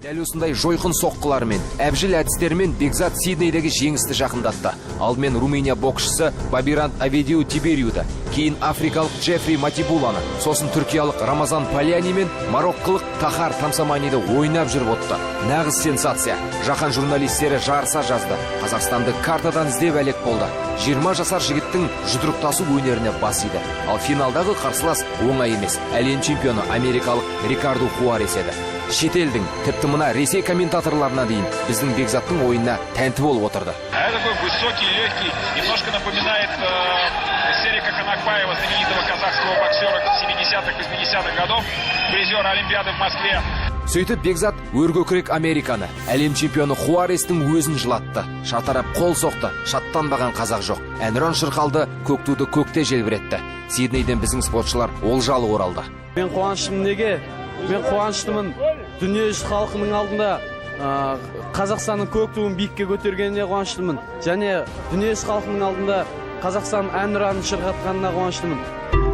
Дәл осындай жойқын соққылармен, әбжіл әдістермен Бекзат Сиднейдегі жеңісті жақындатты. Алдымен Румыния боксшысы Бабирант Аведиу Тибериуді, кейін африкалық Джеффри Матибуланы, сосын түркиялық Рамазан Паляни мен мароккалық Тахар Тамсаманиді ойнап жүріп отты. Нағыз сенсация. Жаһан журналистері жарыса жазды. Қазақстанды картадан іздеп әлек болды. 20 жасар жігіттің жұдырықтасу өнеріне бас иді. Ал финалдағы қарсылас оңай емес. Әлем чемпионы америкалық Рикардо Хуарес еді. Шетелдің, тіпті мына Ресей комментаторларына дейін біздің Бекзаттың ойынына тәнті болып отырды. Такой высокий, легкий, немножко напоминает Серика Канакбаева, знаменитого казахского боксера 70-х, 80-х годов, призера Олимпиады в Москве. Сөйтіп Бекзат өркөкірек Американы, әлем чемпионы Хуарестің өзін жылатты. Шатарап қол соқты, шаттанбаған қазақ жоқ. Әнұран шырқалды, көк туды көкте желбіретті. Сиднейден біздің спортшылар олжалы оралды. Мен қуаныштымын неге? Мен қуаныштымын дүниежүзі халқының алдында Қазақстанның көк туын биікке көтергеніне қуаныштымын. Және дүниежүзі халқының алдында Қазақстан әнұранын шырқатқанына қуаныштымын.